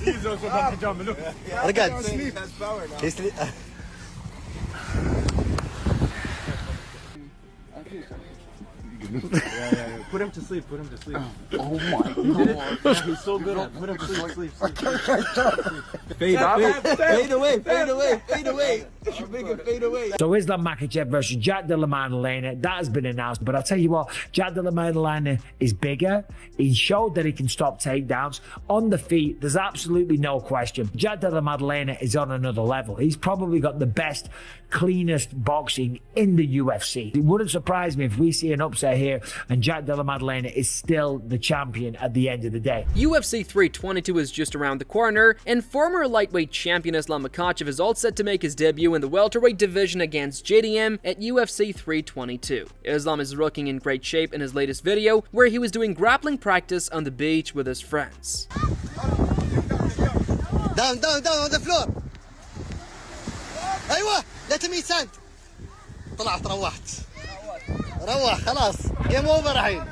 He's also got pajama, look. رقد. Sleep. That's power now. He's sleep. Yeah. Put him to sleep, put him to sleep. Oh my god. Yeah, he's so good at put him to sleep. Fade away. Fade away. So Islam Makhachev versus Jack Della Maddalena, that has been announced. But I'll tell you what, Jack Della Maddalena is bigger. He showed that he can stop takedowns. On the feet, there's absolutely no question. Jack Della Maddalena is on another level. He's probably got the best, cleanest boxing in the UFC. It wouldn't surprise me if we see an upset here and Jack Della Maddalena is still the champion at the end of the day. UFC 322 is just around the corner, and former lightweight champion Islam Makhachev is all set to make his debut in the welterweight division against JDM at UFC 322. Islam is looking in great shape in his latest video, where he was doing grappling practice on the beach with his friends. Down on the floor. ايوه لا تميت سنت. طلعت روح خلاص game over الحين.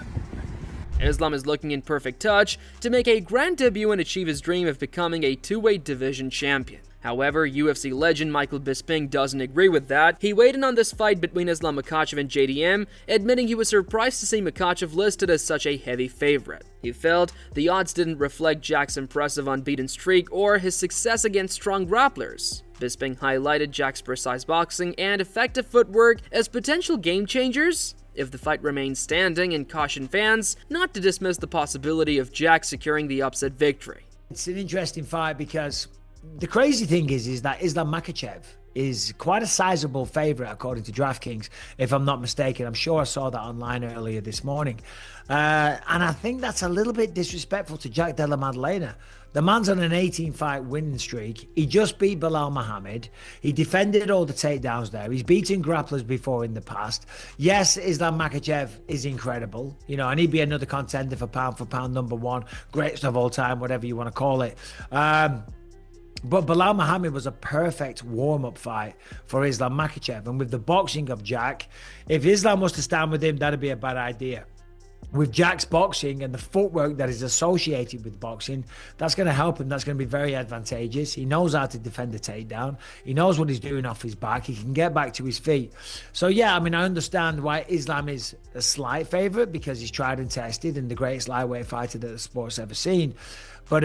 Islam is looking in perfect touch to make a grand debut and achieve his dream of becoming a two-weight division champion. However, UFC legend Michael Bisping doesn't agree with that. He weighed in on this fight between Islam Makhachev and JDM, admitting he was surprised to see Makhachev listed as such a heavy favorite. He felt the odds didn't reflect Jack's impressive unbeaten streak or his success against strong grapplers. Bisping highlighted Jack's precise boxing and effective footwork as potential game changers if the fight remains standing, and cautioned fans not to dismiss the possibility of Jack securing the upset victory. It's an interesting fight because the crazy thing is that Islam Makhachev is quite a sizable favorite according to DraftKings, if I'm not mistaken. I'm sure I saw that online earlier this morning. And I think that's a little bit disrespectful to Jack Della Maddalena. The man's on an 18-fight winning streak. He just beat Belal Muhammad. He defended all the takedowns there. He's beaten grapplers before in the past. Yes, Islam Makhachev is incredible, and he'd be another contender for pound number one, greatest of all time, whatever you want to call it. But Belal Muhammad was a perfect warm-up fight for Islam Makhachev. And with the boxing of Jack, if Islam was to stand with him, that'd be a bad idea. With Jack's boxing and the footwork that is associated with boxing, that's going to help him. That's going to be very advantageous. He knows how to defend the takedown. He knows what he's doing off his back. He can get back to his feet. So, yeah, I understand why Islam is a slight favorite, because he's tried and tested and the greatest lightweight fighter that the sport's ever seen. But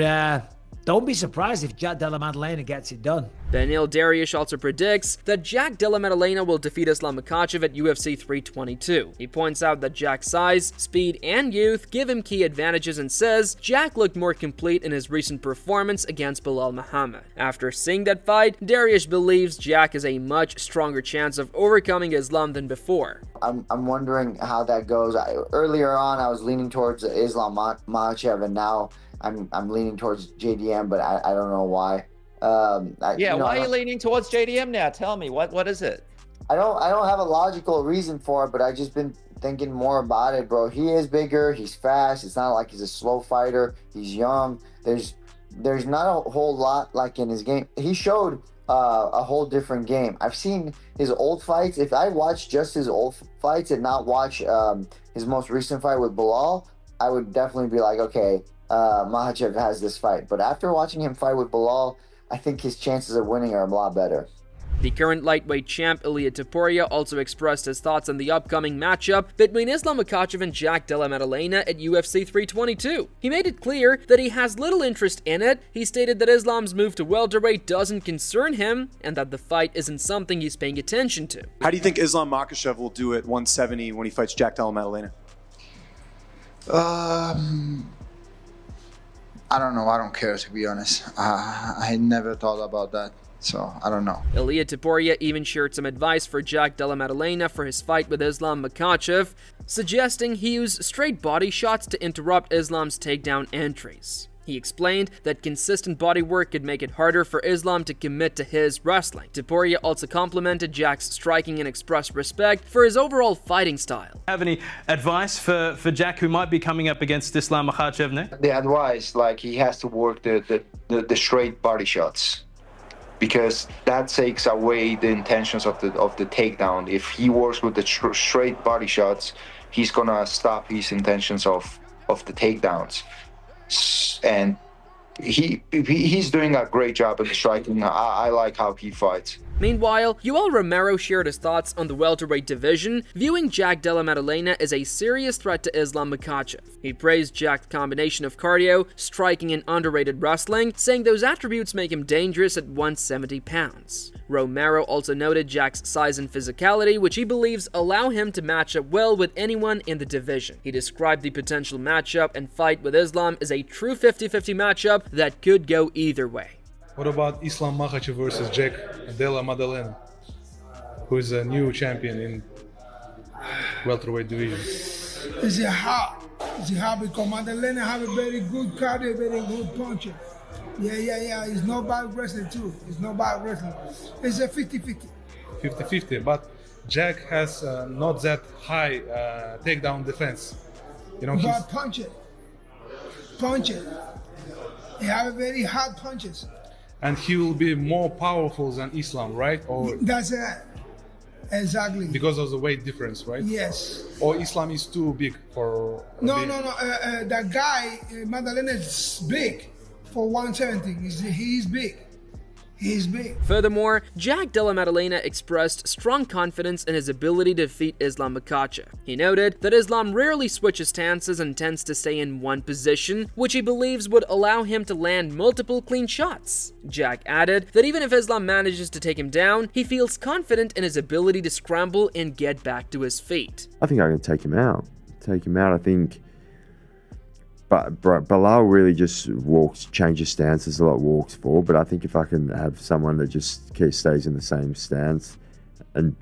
don't be surprised if Jack Della Maddalena gets it done. Benil Dariush also predicts that Jack Della Maddalena will defeat Islam Makhachev at UFC 322. He points out that Jack's size, speed, and youth give him key advantages and says Jack looked more complete in his recent performance against Belal Muhammad. After seeing that fight, Dariush believes Jack has a much stronger chance of overcoming Islam than before. I'm wondering how that goes. Earlier on, I was leaning towards Islam Makhachev, and now I'm leaning towards JDM, but I don't know why. Why are you leaning towards JDM now? Tell me, what is it? I don't have a logical reason for it, but I've just been thinking more about it, bro. He is bigger, he's fast. It's not like he's a slow fighter. He's young. There's not a whole lot like in his game. He showed a whole different game. I've seen his old fights. If I watch just his old fights and not watch his most recent fight with Belal, I would definitely be like, okay, Makhachev has this fight. But after watching him fight with Belal, I think his chances of winning are a lot better. The current lightweight champ Ilia Topuria also expressed his thoughts on the upcoming matchup between Islam Makhachev and Jack Della Maddalena at UFC 322. He made it clear that he has little interest in it. He stated that Islam's move to welterweight doesn't concern him and that the fight isn't something he's paying attention to. How do you think Islam Makhachev will do at 170 when he fights Jack Della Maddalena? I don't know. I don't care, to be honest. I never thought about that, so I don't know. Ilia Topuria even shared some advice for Jack Della Maddalena for his fight with Islam Makhachev, suggesting he use straight body shots to interrupt Islam's takedown entries. He explained that consistent body work could make it harder for Islam to commit to his wrestling. Topuria also complimented Jack's striking and expressed respect for his overall fighting style. Have any advice for Jack, who might be coming up against Islam Makhachev next? The advice, like, he has to work the straight body shots, because that takes away the intentions of the takedown. If he works with the straight body shots, he's gonna stop his intentions of the takedowns. and he's doing a great job in striking. I like how he fights. Meanwhile, Yoel Romero shared his thoughts on the welterweight division, viewing Jack Della Maddalena as a serious threat to Islam Makhachev. He praised Jack's combination of cardio, striking, and underrated wrestling, saying those attributes make him dangerous at 170 pounds. Romero also noted Jack's size and physicality, which he believes allow him to match up well with anyone in the division. He described the potential matchup and fight with Islam as a true 50-50 matchup that could go either way. What about Islam Makhachev versus Jack Della Maddalena, who is a new champion in welterweight division? It's hard because Maddalena have a very good cardio, very good puncher. Yeah. He's not bad wrestling too. It's not bad wrestling. It's a 50-50. 50-50, but Jack has not that high takedown defense. You know, but punch it. He have very hard punches. And he will be more powerful than Islam, right? Or that's it. Exactly. Because of the weight difference, right? Yes. Or Islam is too big for... No. That guy, Maddalena, is big for 170. He's big. He's big. Furthermore, Jack Della Maddalena expressed strong confidence in his ability to defeat Islam Makhachev. He noted that Islam rarely switches stances and tends to stay in one position, which he believes would allow him to land multiple clean shots. Jack added that even if Islam manages to take him down, he feels confident in his ability to scramble and get back to his feet. I think I can take him out. I think. But Bilal really just changes stances a lot, walks forward. But I think if I can have someone that just stays in the same stance, and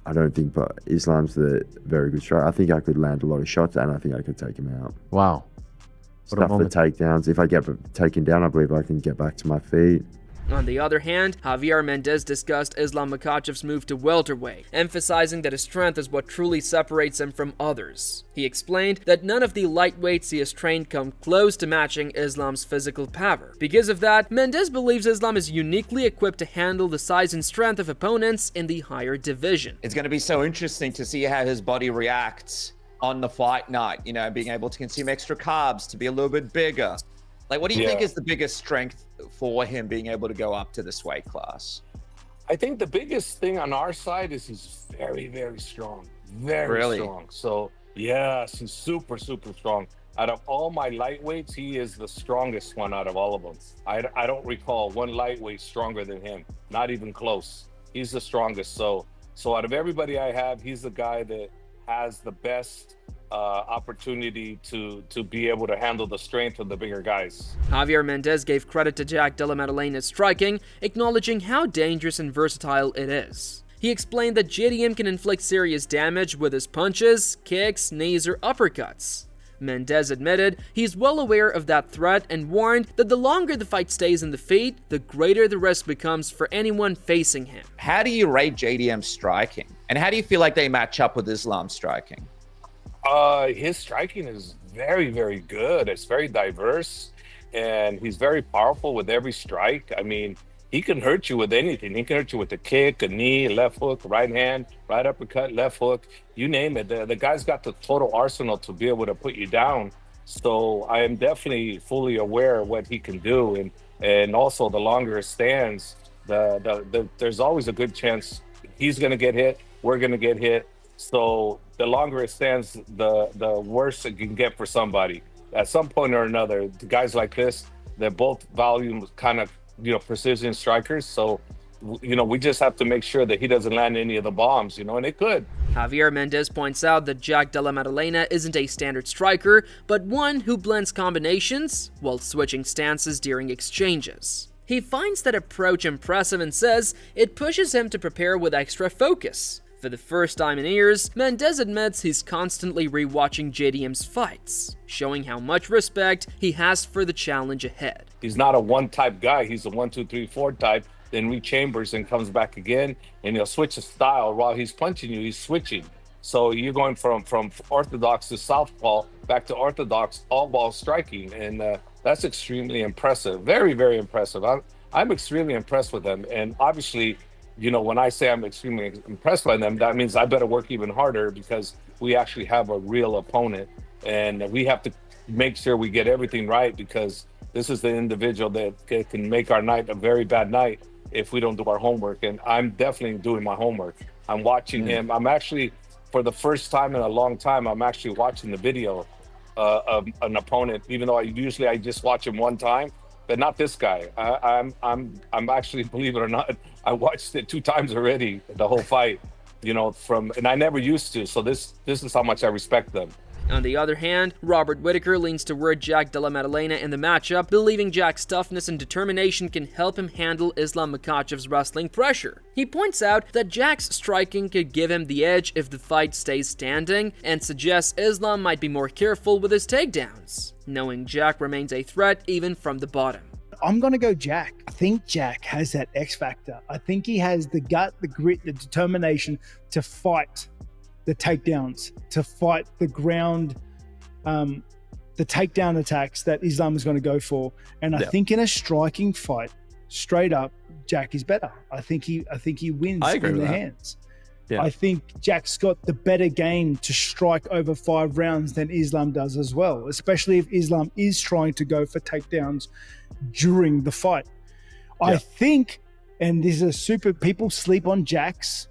I don't think Islam's the very good striker, I think I could land a lot of shots and I think I could take him out. Wow. Stuff the takedowns. If I get taken down, I believe I can get back to my feet. On the other hand, Javier Mendez discussed Islam Makhachev's move to welterweight, emphasizing that his strength is what truly separates him from others. He explained that none of the lightweights he has trained come close to matching Islam's physical power. Because of that, Mendez believes Islam is uniquely equipped to handle the size and strength of opponents in the higher division. It's going to be so interesting to see how his body reacts on the fight night, you know, being able to consume extra carbs, to be a little bit bigger. Like, what do you think is the biggest strength for him being able to go up to this weight class? I think the biggest thing on our side is he's very, very strong. Very strong. So, yes, he's super, super strong. Out of all my lightweights, he is the strongest one out of all of them. I don't recall one lightweight stronger than him. Not even close. He's the strongest. So out of everybody I have, he's the guy that has the best opportunity to be able to handle the strength of the bigger guys. Javier Mendez gave credit to Jack Della Madalena's striking, acknowledging how dangerous and versatile it is. He explained that JDM can inflict serious damage with his punches, kicks, knees, or uppercuts. Mendez admitted he's well aware of that threat and warned that the longer the fight stays in the feet, the greater the risk becomes for anyone facing him. How do you rate JDM's striking? And how do you feel like they match up with Islam's striking? His striking is very, very good. It's very diverse, and he's very powerful with every strike. I mean, he can hurt you with anything. He can hurt you with a kick, a knee, left hook, right hand, right uppercut, left hook, you name it. The guy's got the total arsenal to be able to put you down. So I am definitely fully aware of what he can do. And also the longer it stands, there's always a good chance he's going to get hit, we're going to get hit. So the longer it stands, the worse it can get for somebody. At some point or another, the guys like this, they're both volume kind of, precision strikers. So, we just have to make sure that he doesn't land any of the bombs, and it could. Javier Mendez points out that Jack Della Madalena isn't a standard striker, but one who blends combinations while switching stances during exchanges. He finds that approach impressive and says it pushes him to prepare with extra focus. For the first time in years, Mendez admits he's constantly rewatching JDM's fights, showing how much respect he has for the challenge ahead. He's not a one-type guy. He's a 1, 2, 3, 4 type, then rechambers and comes back again, and he'll switch his style. While he's punching you, he's switching. So you're going from orthodox to southpaw, back to orthodox, all-ball striking, and that's extremely impressive. Very, very impressive. I'm extremely impressed with him, and obviously, when I say I'm extremely impressed by them, that means I better work even harder because we actually have a real opponent, and we have to make sure we get everything right because this is the individual that can make our night a very bad night if we don't do our homework. And I'm definitely doing my homework. I'm watching him. I'm actually, for the first time in a long time, I'm actually watching the video of an opponent, even though I just watch him one time, but not this guy. I'm actually, believe it or not, I watched it 2 times already, the whole fight, you know, and I never used to. So this is how much I respect them. On the other hand, Robert Whittaker leans toward Jack Della Maddalena in the matchup, believing Jack's toughness and determination can help him handle Islam Makhachev's wrestling pressure. He points out that Jack's striking could give him the edge if the fight stays standing, and suggests Islam might be more careful with his takedowns, knowing Jack remains a threat even from the bottom. I'm going to go Jack. I think Jack has that X factor. I think he has the gut, the grit, the determination to fight the takedowns, to fight the ground, the takedown attacks that Islam is going to go for. And I think in a striking fight, straight up, Jack is better. I think he wins in the hands. Yeah. I think Jack's got the better game to strike over 5 rounds than Islam does as well, especially if Islam is trying to go for takedowns during the fight. Yeah. I think, and this is people sleep on Jack's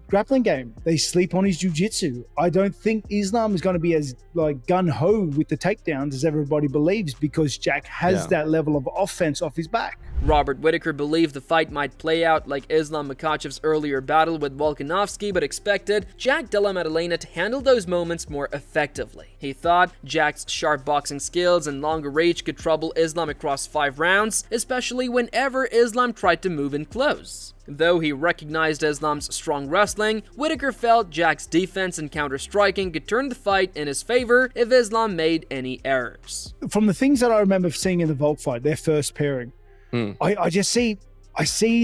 grappling game. They sleep on his jiu-jitsu. I don't think Islam is going to be as gun-ho with the takedowns as everybody believes, because Jack has that level of offense off his back. Robert Whittaker believed the fight might play out like Islam Makhachev's earlier battle with Volkanovski, but expected Jack Della Maddalena to handle those moments more effectively. He thought Jack's sharp boxing skills and longer reach could trouble Islam across 5 rounds, especially whenever Islam tried to move in close. Though he recognized Islam's strong wrestling, Whittaker felt Jack's defense and counter-striking could turn the fight in his favor if Islam made any errors. From the things that I remember seeing in the Volk fight, their first pairing, I see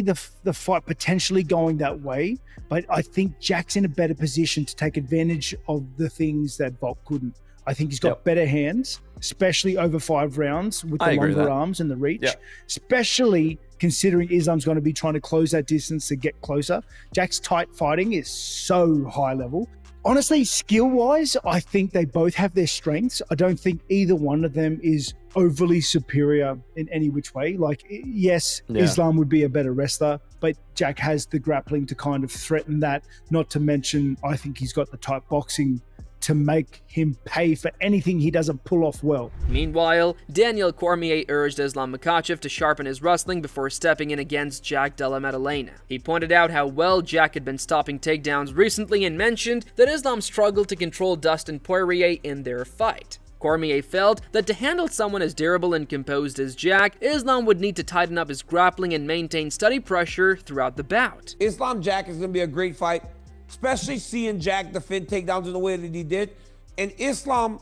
the fight potentially going that way, but I think Jack's in a better position to take advantage of the things that Volk couldn't. I think he's got better hands, especially over 5 rounds with the longer arms and the reach, especially considering Islam's going to be trying to close that distance to get closer. Jack's tight fighting is so high level. Honestly, skill-wise, I think they both have their strengths. I don't think either one of them is overly superior in any which way. Islam would be a better wrestler, but Jack has the grappling to kind of threaten that. Not to mention, I think he's got the type boxing to make him pay for anything he doesn't pull off well. Meanwhile, Daniel Cormier urged Islam Makhachev to sharpen his wrestling before stepping in against Jack Della Maddalena. He pointed out how well Jack had been stopping takedowns recently and mentioned that Islam struggled to control Dustin Poirier in their fight. Cormier felt that to handle someone as durable and composed as Jack, Islam would need to tighten up his grappling and maintain steady pressure throughout the bout. Islam Jack is going to be a great fight, especially seeing Jack defend takedowns in the way that he did. And Islam,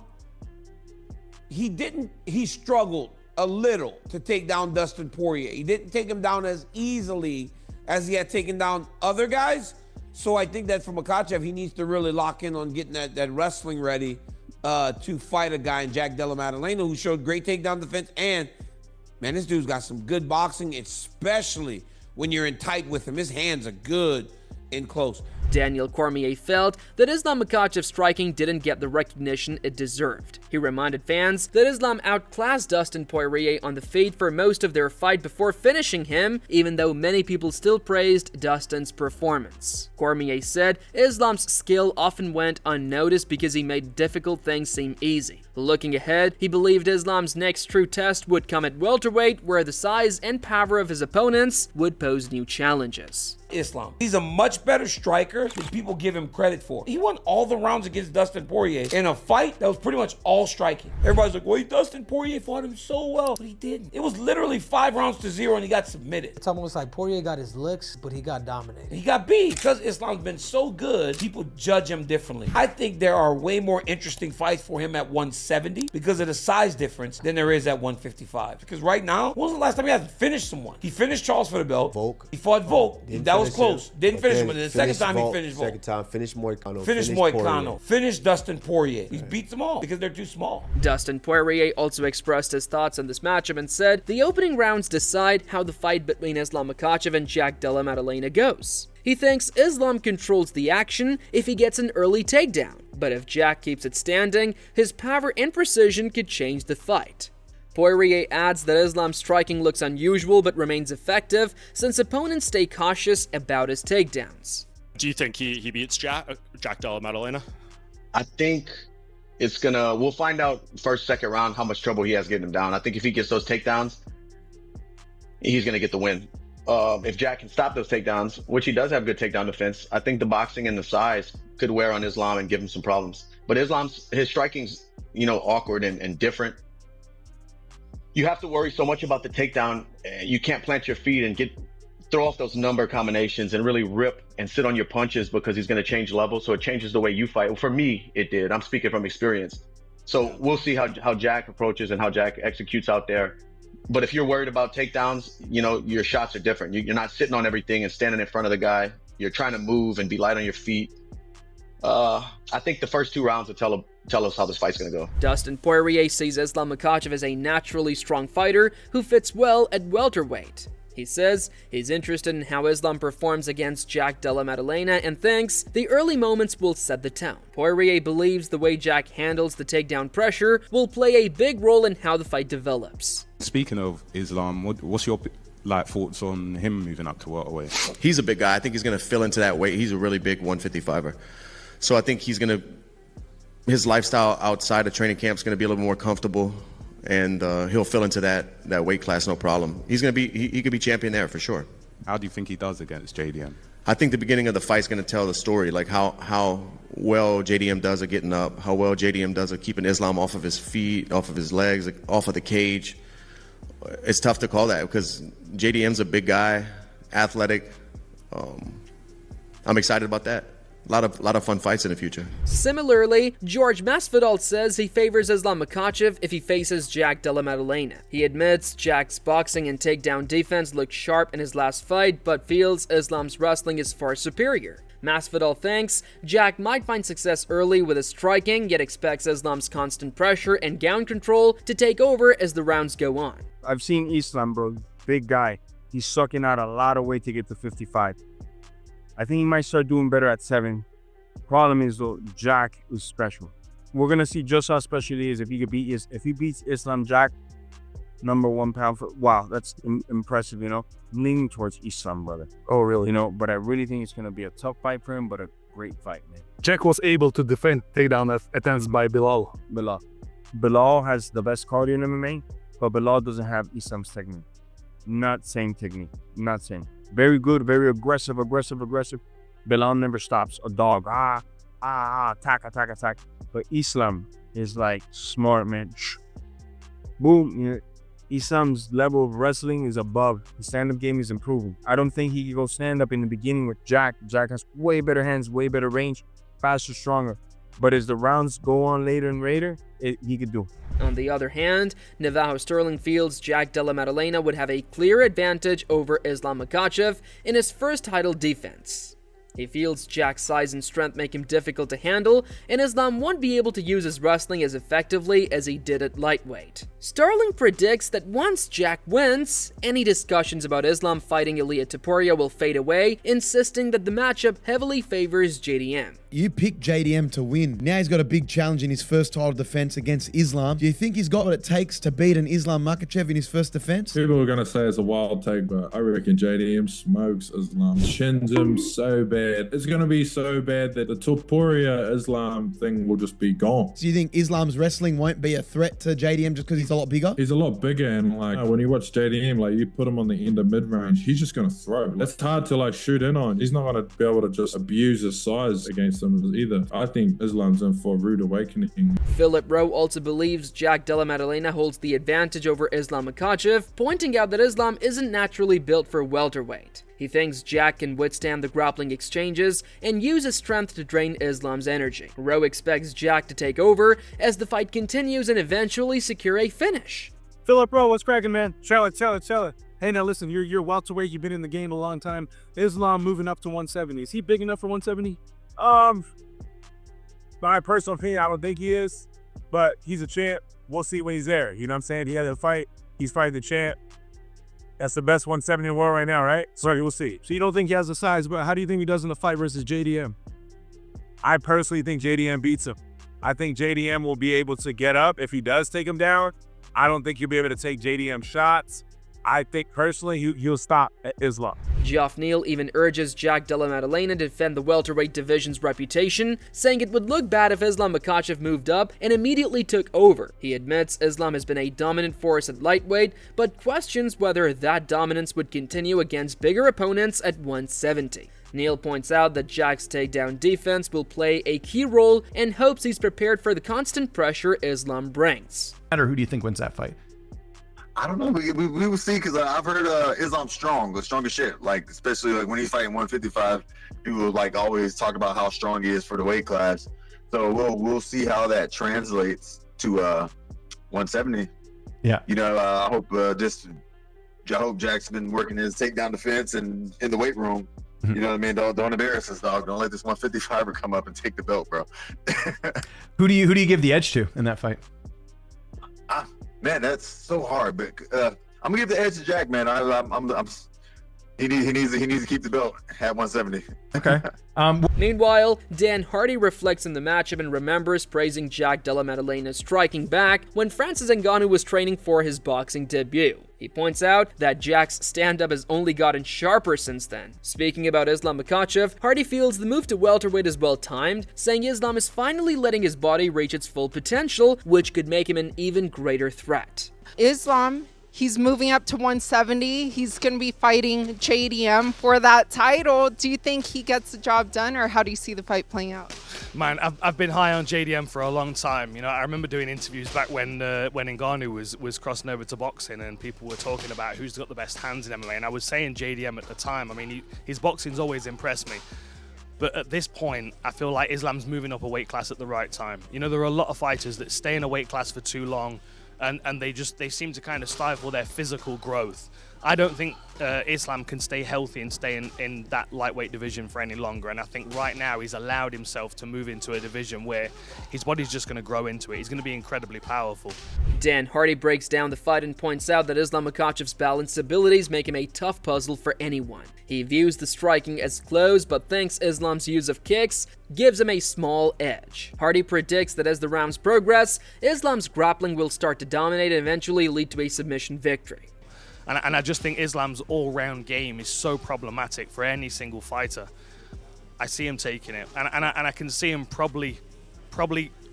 he struggled a little to take down Dustin Poirier. He didn't take him down as easily as he had taken down other guys. So I think that for Makhachev, he needs to really lock in on getting that wrestling ready to fight a guy in Jack Della Maddalena, who showed great takedown defense. And man, this dude's got some good boxing, especially when you're in tight with him. His hands are good in close. Daniel Cormier felt that Islam Makhachev's striking didn't get the recognition it deserved. He reminded fans that Islam outclassed Dustin Poirier on the feet for most of their fight before finishing him, even though many people still praised Dustin's performance. Cormier said Islam's skill often went unnoticed because he made difficult things seem easy. Looking ahead, he believed Islam's next true test would come at welterweight, where the size and power of his opponents would pose new challenges. Islam, he's a much better striker than people give him credit for. He won all the rounds against Dustin Poirier in a fight that was pretty much all striking. Everybody's like, wait, Dustin Poirier fought him so well, but he didn't. It was literally 5 rounds to 0 and he got submitted. It's almost like Poirier got his licks, but he got dominated. He got beat. Because Islam's been so good, people judge him differently. I think there are way more interesting fights for him at 170 because of the size difference than there is at 155. Because right now, when was the last time he had finished someone? He finished Charles for the belt. Volk. He fought Volk. That was close. Didn't finish him. And the second time he finished Volk. Second time, finished Moicano. Finished Moicano. Finished Dustin Poirier. He beats them all because they're too small. Dustin Poirier also expressed his thoughts on this matchup and said the opening rounds decide how the fight between Islam Makhachev and Jack Della Maddalena goes. He thinks Islam controls the action if he gets an early takedown, but if Jack keeps it standing, his power and precision could change the fight. Poirier adds that Islam's striking looks unusual but remains effective since opponents stay cautious about his takedowns. Do you think he beats Jack Della Maddalena? I think we'll find out first, second round how much trouble he has getting him down. I think if he gets those takedowns, he's going to get the win. If Jack can stop those takedowns, which he does have good takedown defense, I think the boxing and the size could wear on Islam and give him some problems. But his striking's, awkward and different. You have to worry so much about the takedown. You can't plant your feet and throw off those number combinations and really rip and sit on your punches because he's going to change levels. So it changes the way you fight. Well, for me, it did. I'm speaking from experience. So we'll see how Jack approaches and how Jack executes out there. But if you're worried about takedowns, your shots are different. You're not sitting on everything and standing in front of the guy. You're trying to move and be light on your feet. I think the first 2 rounds will tell us how this fight's going to go. Dustin Poirier sees Islam Makhachev as a naturally strong fighter who fits well at welterweight. He says he's interested in how Islam performs against Jack Della Maddalena and thinks the early moments will set the tone. Poirier believes the way Jack handles the takedown pressure will play a big role in how the fight develops. Speaking of Islam, what's your thoughts on him moving up to welterweight? He's a big guy. I think he's going to fill into that weight. He's a really big 155er. So I think his lifestyle outside of training camp is going to be a little more comfortable. And he'll fill into that weight class, no problem. He could be champion there for sure. How do you think he does against JDM? I think the beginning of the fight's going to tell the story, like how well JDM does at getting up, how well JDM does at keeping Islam off of his feet, off of his legs, off of the cage. It's tough to call that because JDM's a big guy, athletic. I'm excited about that. A lot of fun fights in the future. Similarly, George Masvidal says he favors Islam Makhachev if he faces Jack Della Maddalena. He admits Jack's boxing and takedown defense looked sharp in his last fight, but feels Islam's wrestling is far superior. Masvidal thinks Jack might find success early with his striking, yet expects Islam's constant pressure and ground control to take over as the rounds go on. I've seen Islam, bro. Big guy. He's sucking out a lot of weight to get to 55. I think he might start doing better at 7. Problem is though, Jack is special. We're gonna see just how special he is if he beats Islam Jack, #1 pound for. Wow, that's impressive. I'm leaning towards Islam, brother. Oh, really? But I really think it's gonna be a tough fight for him, but a great fight, man. Jack was able to defend takedown attempts by Bilal. Bilal has the best cardio in MMA, but Bilal doesn't have Islam's technique. Not same technique. Not same. Very good, very aggressive. Bilal never stops. A dog. Attack. But Islam is like smart, man. Boom. Islam's level of wrestling is above. The stand-up game is improving. I don't think he can go stand-up in the beginning with Jack. Jack has way better hands, way better range, faster, stronger. But as the rounds go on later and later, he could do. On the other hand, Navajo Sterling feels Jack Della Maddalena would have a clear advantage over Islam Makhachev in his first title defense. He feels Jack's size and strength make him difficult to handle, and Islam won't be able to use his wrestling as effectively as he did at lightweight. Sterling predicts that once Jack wins, any discussions about Islam fighting Ilia Topuria will fade away, insisting that the matchup heavily favors JDM. You picked JDM to win. Now he's got a big challenge in his first title defense against Islam. Do you think he's got what it takes to beat an Islam Makhachev in his first defense? People are going to say it's a wild take, but I reckon JDM smokes Islam. Shins him so bad. It's going to be so bad that the Topuria Islam thing will just be gone. So you think Islam's wrestling won't be a threat to JDM just because he's a lot bigger? He's a lot bigger, and when you watch JDM, you put him on the end of mid-range, he's just going to throw. That's hard to shoot in on. He's not going to be able to just abuse his size against him either. I think Islam's in for a rude awakening. Philip Rowe also believes Jack Della Maddalena holds the advantage over Islam Makhachev, pointing out that Islam isn't naturally built for welterweight. He thinks Jack can withstand the grappling exchanges and use his strength to drain Islam's energy. Rowe expects Jack to take over as the fight continues and eventually secure a finish. Philip Rowe, what's cracking, man? Tell it. Hey, now listen, you're welterweight, you've been in the game a long time. Islam moving up to 170. Is he big enough for 170? My personal opinion, I don't think he is, but he's a champ. We'll see when he's there. You know what I'm saying? He had a fight. He's fighting the champ. That's the best 170 in the world right now, right? So we'll see. So you don't think he has the size, but how do you think he does in the fight versus JDM? I personally think JDM beats him. I think JDM will be able to get up if he does take him down. I don't think he'll be able to take JDM shots. I think personally he'll stop at Islam. Geoff Neal even urges Jack Della Maddalena to defend the welterweight division's reputation, saying it would look bad if Islam Makhachev moved up and immediately took over. He admits Islam has been a dominant force at lightweight, but questions whether that dominance would continue against bigger opponents at 170. Neal points out that Jack's takedown defense will play a key role and hopes he's prepared for the constant pressure Islam brings. Who do you think wins that fight? I don't know. We will see, because I've heard Islam strong as shit. Like, especially like when he's fighting 155, people like always talk about how strong he is for the weight class. So we'll see how that translates to 170. Yeah. You know, I hope Jack's been working his takedown defense and in the weight room. You know what I mean? Don't embarrass us, dog. Don't let this 155er come up and take the belt, bro. Who do you give the edge to in that fight? Man, that's so hard, but I'm gonna give the edge to Jack, man. He needs to keep the belt at 170. Okay. Meanwhile, Dan Hardy reflects on the matchup and remembers praising Jack Della Maddalena's striking back when Francis Ngannou was training for his boxing debut. He points out that Jack's stand-up has only gotten sharper since then. Speaking about Islam Makhachev, Hardy feels the move to welterweight is well-timed, saying Islam is finally letting his body reach its full potential, which could make him an even greater threat. Islam, he's moving up to 170. He's going to be fighting JDM for that title. Do you think he gets the job done, or how do you see the fight playing out? Man, I've been high on JDM for a long time. You know, I remember doing interviews back when Ngannou was crossing over to boxing, and people were talking about who's got the best hands in MMA, and I was saying JDM at the time. I mean, his boxing's always impressed me. But at this point, I feel like Islam's moving up a weight class at the right time. You know, there are a lot of fighters that stay in a weight class for too long, and they seem to kind of stifle their physical growth. I don't think Islam can stay healthy and stay in that lightweight division for any longer, and I think right now he's allowed himself to move into a division where his body's just going to grow into it. He's going to be incredibly powerful. Dan Hardy breaks down the fight and points out that Islam Makhachev's balanced abilities make him a tough puzzle for anyone. He views the striking as close, but thinks Islam's use of kicks gives him a small edge. Hardy predicts that as the rounds progress, Islam's grappling will start to dominate and eventually lead to a submission victory. And I just think Islam's all-round game is so problematic for any single fighter. I see him taking it, and I can see him probably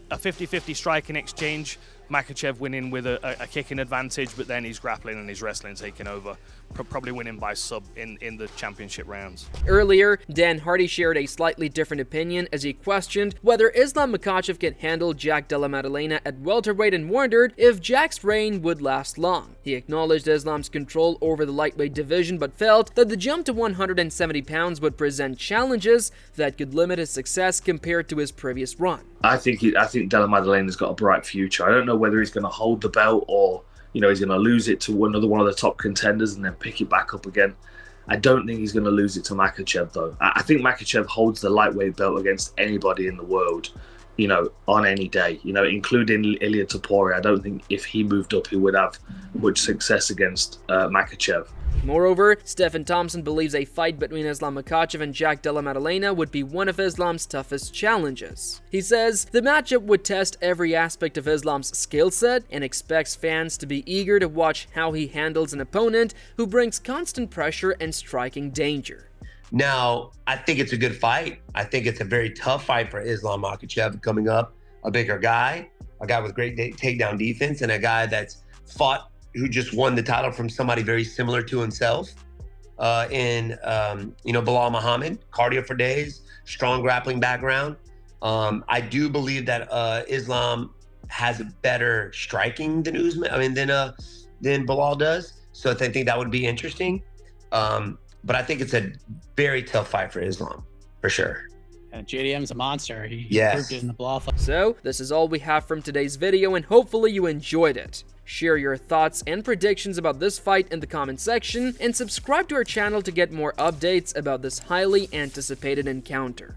a 50-50 striking exchange. Makhachev winning with a kicking advantage, but then he's grappling and his wrestling taking over. Probably winning by sub in the championship rounds. Earlier, Dan Hardy shared a slightly different opinion as he questioned whether Islam Makhachev can handle Jack Della Maddalena at welterweight and wondered if Jack's reign would last long. He acknowledged Islam's control over the lightweight division, but felt that the jump to 170 pounds would present challenges that could limit his success compared to his previous run. I think Della Maddalena's got a bright future. I don't know whether he's going to hold the belt or, you know, he's going to lose it to another one of the top contenders and then pick it back up again. I don't think he's going to lose it to Makhachev, though. I think Makhachev holds the lightweight belt against anybody in the world, you know, on any day, you know, including Ilia Topuria. I don't think if he moved up, he would have much success against Makhachev. Moreover, Stephen Thompson believes a fight between Islam Makhachev and Jack Della Maddalena would be one of Islam's toughest challenges. He says the matchup would test every aspect of Islam's skill set and expects fans to be eager to watch how he handles an opponent who brings constant pressure and striking danger. Now, I think it's a good fight. I think it's a very tough fight for Islam Makhachev coming up. A bigger guy, a guy with great takedown defense, and a guy that's fought, who just won the title from somebody very similar to himself in Bilal Muhammad, cardio for days, strong grappling background. I do believe that Islam has a better striking than than Bilal does. So I think that would be interesting. But I think it's a very tough fight for Islam, for sure. And JDM's a monster. He Yes. proved it in the Bilal fight. So, this is all we have from today's video, and hopefully you enjoyed it. Share your thoughts and predictions about this fight in the comment section, and subscribe to our channel to get more updates about this highly anticipated encounter.